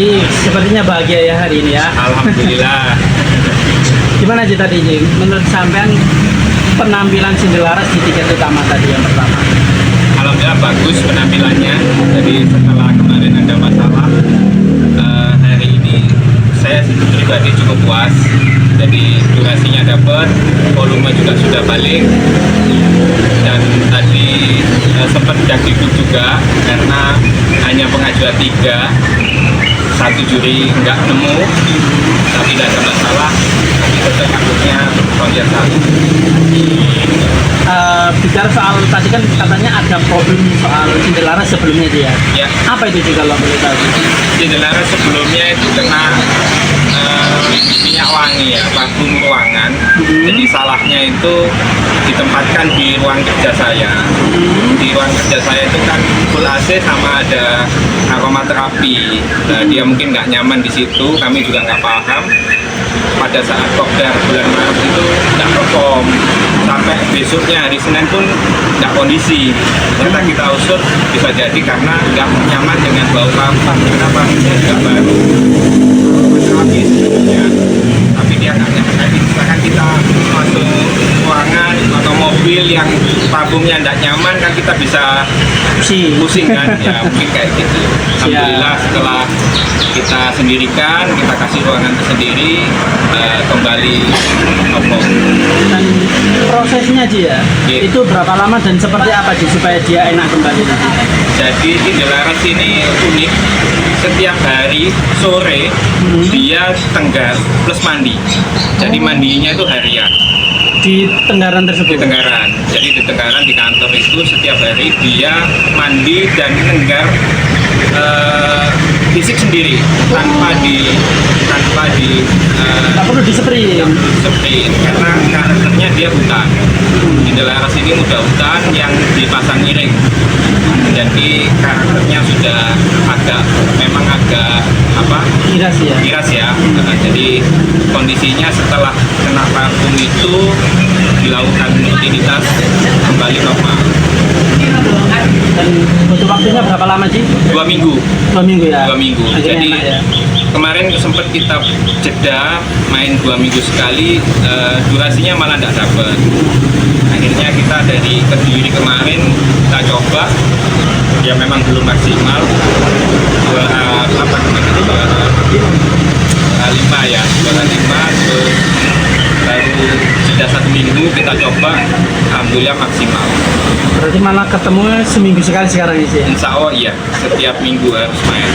Ji, sepertinya bahagia ya hari ini ya. Alhamdulillah. Gimana Ji tadi Ji? Menurut sampean penampilan Cinderlaras di tiket utama tadi yang pertama? Alhamdulillah bagus penampilannya. Jadi setelah kemarin ada masalah, hari ini saya pribadi cukup puas. Jadi durasinya dapat, volume juga sudah balik. Dan tadi sempat dikduk juga karena hanya pengajuan 3, satu juri nggak nemu, tapi tidak ada masalah. Tapi tetap akhirnya konser satu. Bicara soal tadi kan katanya ada problem soal Cinderlaras sebelumnya dia. Ya, Apa itu juga kalau boleh tahu? Cinderlaras sebelumnya itu kena minyak wangi ya, vakum ruangan. Jadi salahnya itu ditempatkan di ruang kerja saya. Di ruang kerja saya itu kan full AC sama ada aromaterapi. Nah, dia mungkin nggak nyaman di situ, kami juga nggak paham. Pada saat kopdar bulan Maret itu nggak perform, sampai besoknya hari Senin pun nggak kondisi. Ternyata kita usut bisa jadi karena nggak nyaman dengan bau papan, karena papannya juga baru habis sebenarnya. Tapi dia nggak nyaman. Jadi misalkan kita masuk ruangan atau mobil yang tabungnya nggak nyaman kan kita bisa pusing kan, ya mungkin kayak gitu. Alhamdulillah setelah kita sendirikan, kita kasih ruangan tersendiri, kembali ngomong. Dan prosesnya Ji ya, Iya. itu berapa lama dan seperti apa Ji supaya dia enak kembali nanti? Jadi Cinderlaras ini unik. Setiap hari sore dia tenggar plus mandi. Jadi mandinya itu harian Di Tenggaran di tersebut? Tenggaran. Jadi di Tenggaran di kantor itu setiap hari dia mandi dan tenggar fisik sendiri tanpa di Nggak perlu disepri. seperti karena karakternya dia hutan. Cinderlaras ini muda hutan yang dipasang miring. Jadi karakternya sudah memang agak Giras ya? giras ya. Jadi kondisinya setelah kena parfum itu dilakukan rutinitas kembali normal. Dan butuh waktunya berapa lama Ji? 2 minggu. 2 minggu ya? 2 minggu. Akhirnya Jadi enak ya? kemarin sempat kita jeda main 2 minggu sekali, durasinya malah tidak dapat. Akhirnya kita dari Kediri kemarin kita coba, ya memang belum maksimal. 5 ya, 5 terus baru sudah 1 minggu kita coba, alhamdulillah maksimal. Berarti malah ketemu seminggu sekali sekarang ini sih? Insya Allah iya, setiap minggu harus main.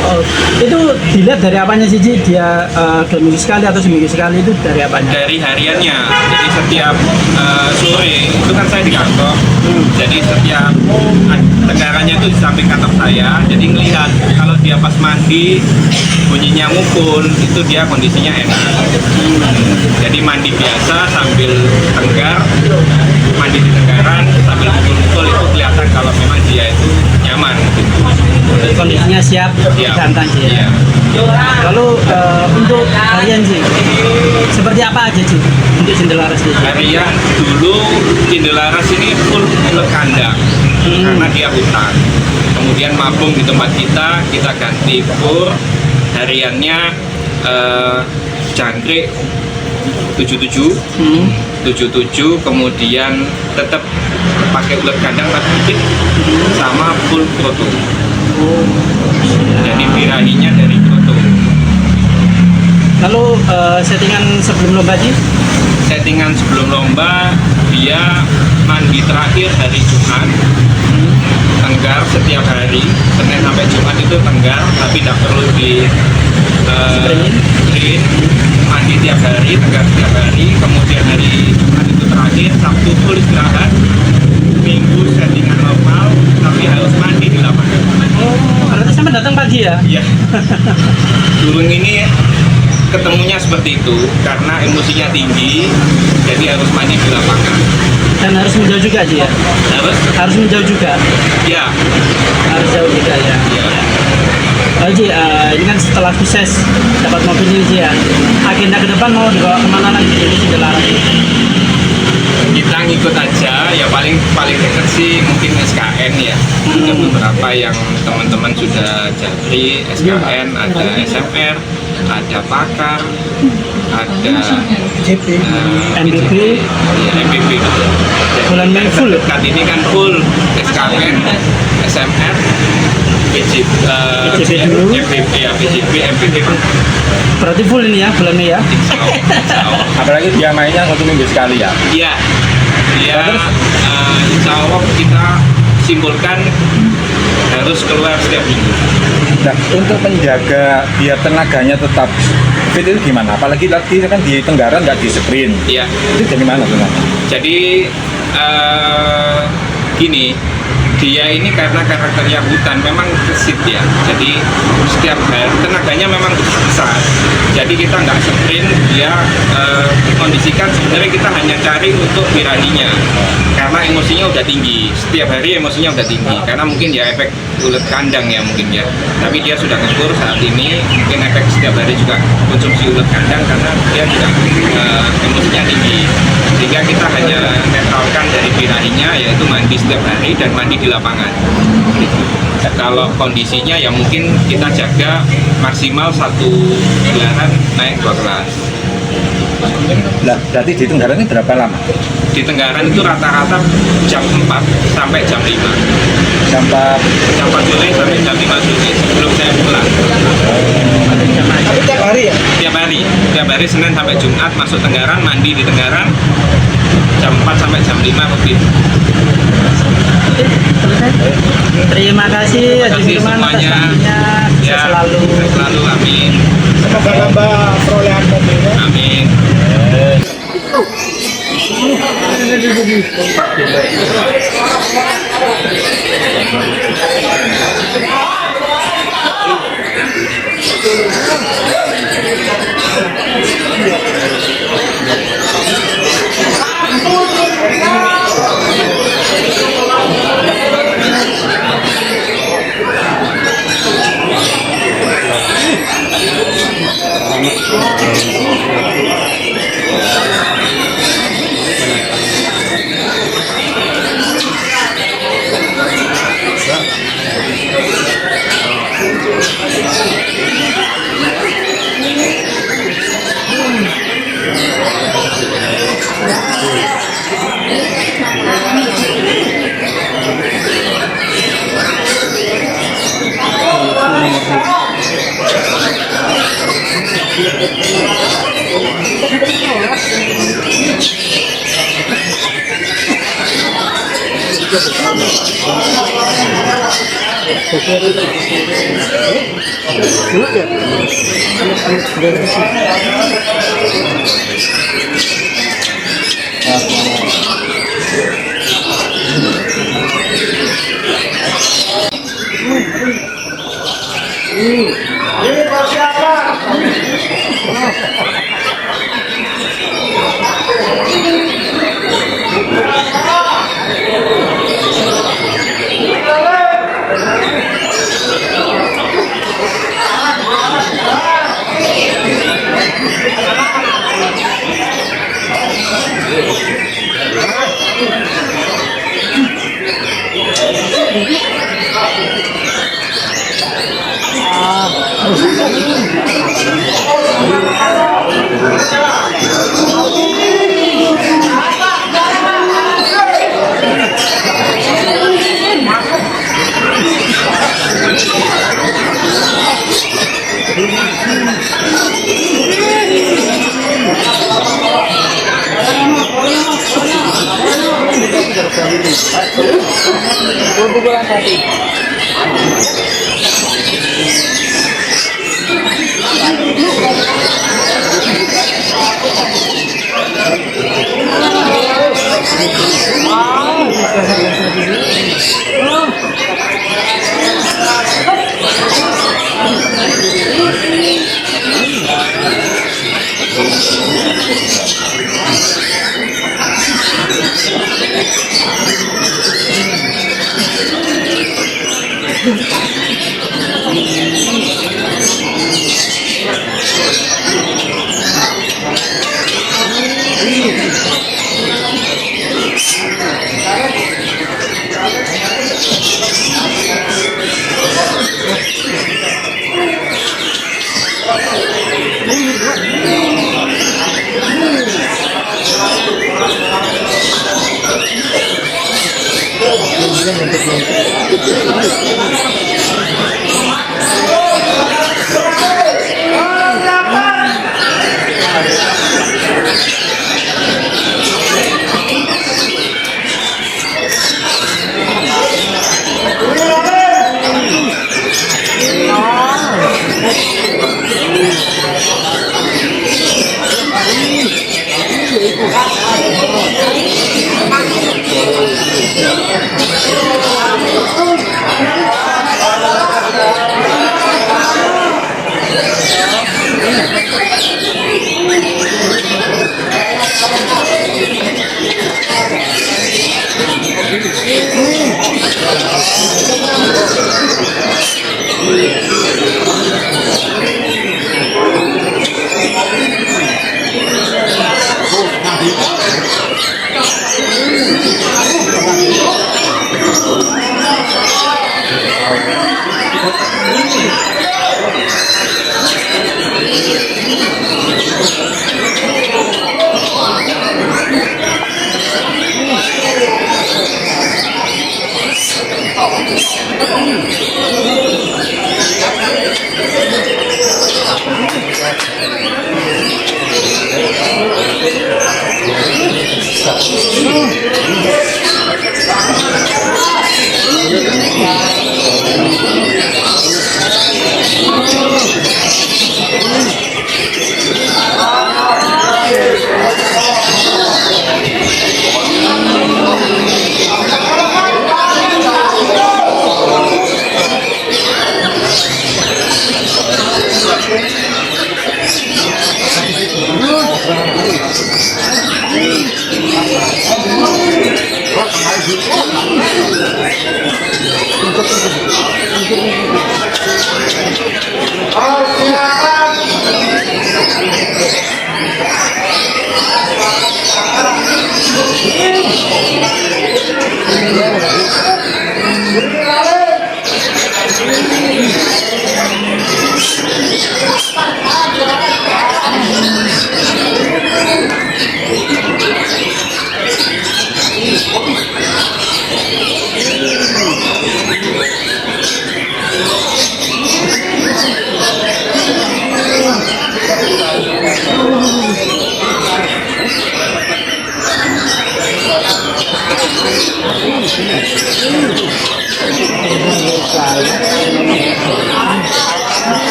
Oh, itu dilihat dari apanya sih Ji? Dia 2 minggu sekali atau seminggu sekali itu dari apanya? Dari hariannya, jadi setiap sore itu kan saya di kantor, jadi setiap tenggarannya itu di samping kantor saya, jadi ngelihat kalau dia pas mandi bunyinya mukul itu dia kondisinya enak. Jadi mandi biasa sambil tenggar, mandi di tenggaran sambil mukul-mukul itu kelihatan kalau memang dia itu nyaman. Kondisinya siap Iya. jantan Ji ya? Iya. Lalu untuk harian sih, seperti apa aja sih untuk Cinderlaras sih? Harian dulu Cinderlaras ini full ulet kandang karena dia hutan. Kemudian mabung di tempat kita ganti pur. Hariannya jangkrik 77, 77, kemudian tetap pakai ulet kandang tapi dikit sama full kroto. Jadi birahinya dari kroto. Lalu settingan sebelum lomba Ji? Settingan sebelum lomba dia mandi terakhir hari Jumat, tenggar setiap hari, Senin sampai Jumat itu tenggar, tapi tidak perlu di sprint, mandi tiap hari, tenggar tiap hari, kemudian hari Jumat itu terakhir, Sabtu full istirahat, Minggu settingan normal, tapi harus mandi di lapangan. Oh, berarti sampai datang pagi ya? Iya. Burung ini ketemunya seperti itu karena emosinya tinggi, jadi harus mandi di lapangan. Dan harus menjauh juga Ji ya? Harus menjauh juga? Ya, Harus jauh juga ya? ya. Oh Ji, ini kan setelah sukses dapat mobil ini Ji ya, agenda ke depan mau dibawa kemana lagi ini Cinderlaras? kita ngikut aja ya, paling dekat sih mungkin SKN ya. Ada beberapa yang teman-teman sudah jadi SKN, ada SMR, ada Pakar, ada MBB. ya, MBB betul. Bulan Mei full. Dekat ini kan full SKN, SMR, PJB dulu. MBB ya, PJB, MBB. Berarti full ini ya bulan Mei ya. Insya Allah. Apalagi dia mainnya 1 minggu sekali ya. Iya, dia insya Allah kita simpulkan harus keluar setiap minggu. Nah, untuk menjaga biar tenaganya tetap fit itu gimana? Apalagi lagi kan di Tenggaran nggak di sprint. Iya, Itu dari mana sebenarnya? jadi gini, dia ini karena karakternya hutan memang gesit ya. Jadi setiap hari tenaganya memang besar. Jadi kita nggak sprint, dia kondisikan sebenarnya kita hanya cari untuk birahinya. Karena emosinya udah tinggi, setiap hari emosinya udah tinggi. Karena mungkin ya efek ulet kandang ya mungkin ya. Tapi dia sudah ngebur saat ini, mungkin efek setiap hari juga konsumsi ulet kandang karena dia juga emosinya tinggi. Sehingga kita hanya netralkan dari birahinya yaitu mandi setiap hari dan mandi di lapangan. Kalau kondisinya ya mungkin kita jaga maksimal 1 gelaran naik 2 kelas. Lah, berarti di Tenggaran ini berapa lama? Di Tenggaran itu rata-rata jam 4 sampai jam 5. Sampai Jam 4 sore sampai jam 5 sore sebelum saya pulang. Tapi tiap hari ya. Tiap hari Senin sampai Jumat masuk Tenggaran, mandi di Tenggaran jam 4 sampai jam 5 begitu. Terima kasih Haji kasih Firman atas semuanya. waktunya. Ya, Selalu. selalu amin. Semoga nambah perolehan mobilnya. Amin.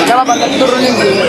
Coba bantu turunin dulu.